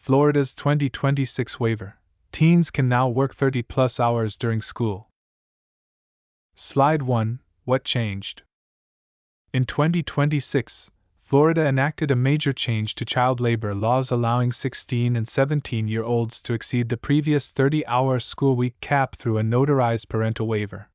Florida's 2026 waiver. Teens can now work 30+ hours during school. Slide 1. What changed? In 2026, Florida enacted a major change to child labor laws allowing 16 and 17-year-olds to exceed the previous 30-hour school week cap through a notarized parental waiver.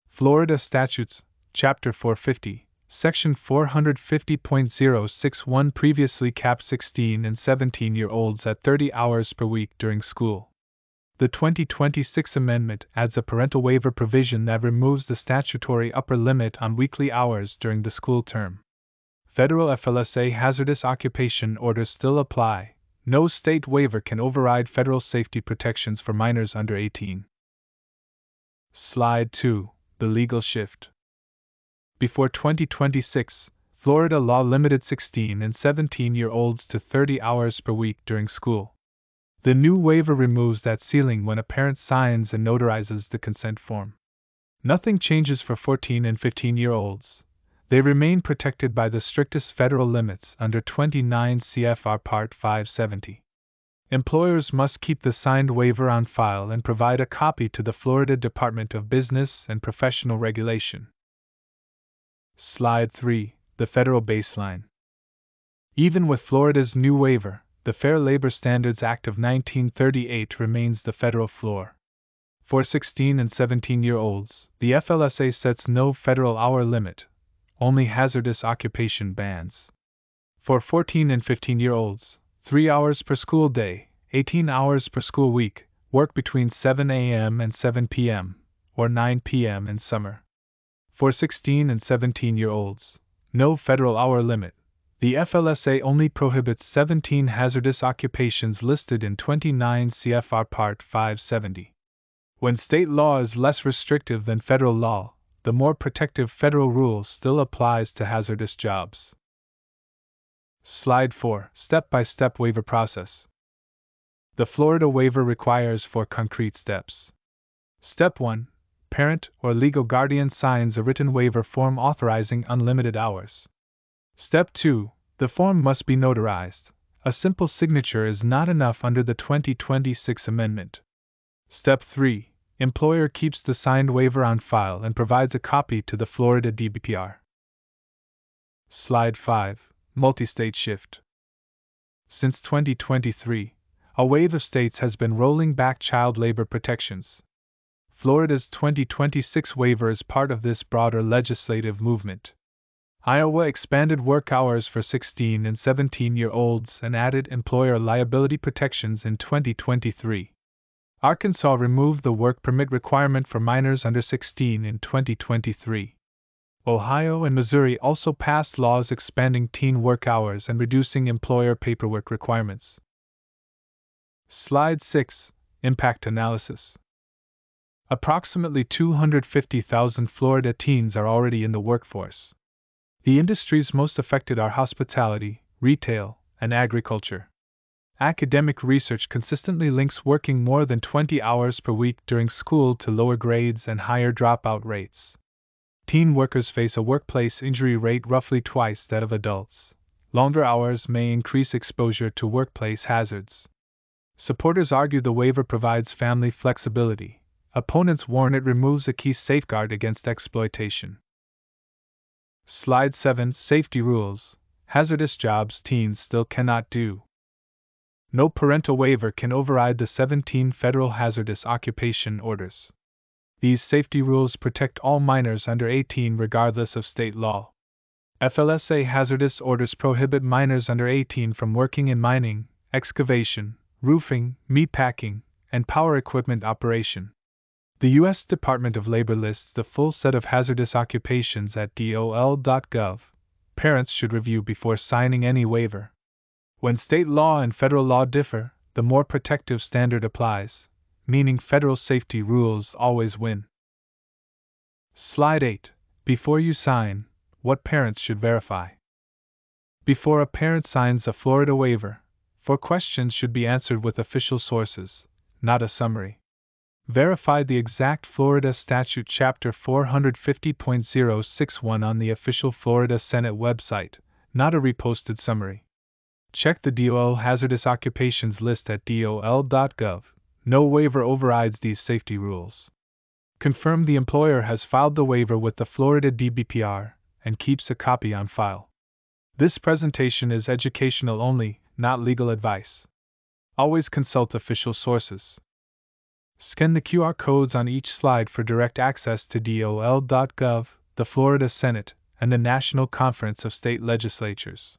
Florida Statutes, Chapter 450, Section 450.061 previously capped 16 and 17-year-olds at 30 hours per week during school. The 2026 amendment adds a parental waiver provision that removes the statutory upper limit on weekly hours during the school term. Federal FLSA hazardous occupation orders still apply. No state waiver can override federal safety protections for minors under 18. Slide 2. The legal shift. Before 2026, Florida law limited 16 and 17-year-olds to 30 hours per week during school. The new waiver removes that ceiling when a parent signs and notarizes the consent form. Nothing changes for 14 and 15-year-olds. They remain protected by the strictest federal limits under 29 CFR Part 570. Employers must keep the signed waiver on file and provide a copy to the Florida Department of Business and Professional Regulation. Slide 3. The federal baseline. Even with Florida's new waiver, the Fair Labor Standards Act of 1938 remains the federal floor. For 16 and 17-year-olds, the FLSA sets no federal hour limit, only hazardous occupation bans. For 14 and 15-year-olds, 3 hours per school day, 18 hours per school week, work between 7 a.m. and 7 p.m., or 9 p.m. in summer. For 16 and 17-year-olds, no federal hour limit. The FLSA only prohibits 17 hazardous occupations listed in 29 CFR Part 570. When state law is less restrictive than federal law, the more protective federal rule still applies to hazardous jobs. Slide 4. Step-by-step waiver process. The Florida waiver requires 4 concrete steps. Step 1. Parent or legal guardian signs a written waiver form authorizing unlimited hours. Step 2. The form must be notarized. A simple signature is not enough under the 2026 amendment. Step 3. Employer keeps the signed waiver on file and provides a copy to the Florida DBPR. Slide 5. Multi-state shift. Since 2023, a wave of states has been rolling back child labor protections. Florida's 2026 waiver is part of this broader legislative movement. Iowa expanded work hours for 16 and 17-year-olds and added employer liability protections in 2023. Arkansas removed the work permit requirement for minors under 16 in 2023. Ohio and Missouri also passed laws expanding teen work hours and reducing employer paperwork requirements. Slide 6. Impact analysis. Approximately 250,000 Florida teens are already in the workforce. The industries most affected are hospitality, retail, and agriculture. Academic research consistently links working more than 20 hours per week during school to lower grades and higher dropout rates. Teen workers face a workplace injury rate roughly twice that of adults. Longer hours may increase exposure to workplace hazards. Supporters argue the waiver provides family flexibility. Opponents warn it removes a key safeguard against exploitation. Slide 7. Safety rules. Hazardous jobs teens still cannot do. No parental waiver can override the 17 federal hazardous occupation orders. These safety rules protect all minors under 18 regardless of state law. FLSA hazardous orders prohibit minors under 18 from working in mining, excavation, roofing, meatpacking, and power equipment operation. The U.S. Department of Labor lists the full set of hazardous occupations at dol.gov. Parents should review before signing any waiver. When state law and federal law differ, the more protective standard applies, meaning federal safety rules always win. Slide 8. Before you sign, what parents should verify. Before a parent signs a Florida waiver, 4 questions should be answered with official sources, not a summary. Verify the exact Florida Statute Chapter 450.061 on the official Florida Senate website, not a reposted summary. Check the DOL hazardous occupations list at dol.gov. No waiver overrides these safety rules. Confirm the employer has filed the waiver with the Florida DBPR and keeps a copy on file. This presentation is educational only, not legal advice. Always consult official sources. Scan the QR codes on each slide for direct access to dol.gov, the Florida Senate, and the National Conference of State Legislatures.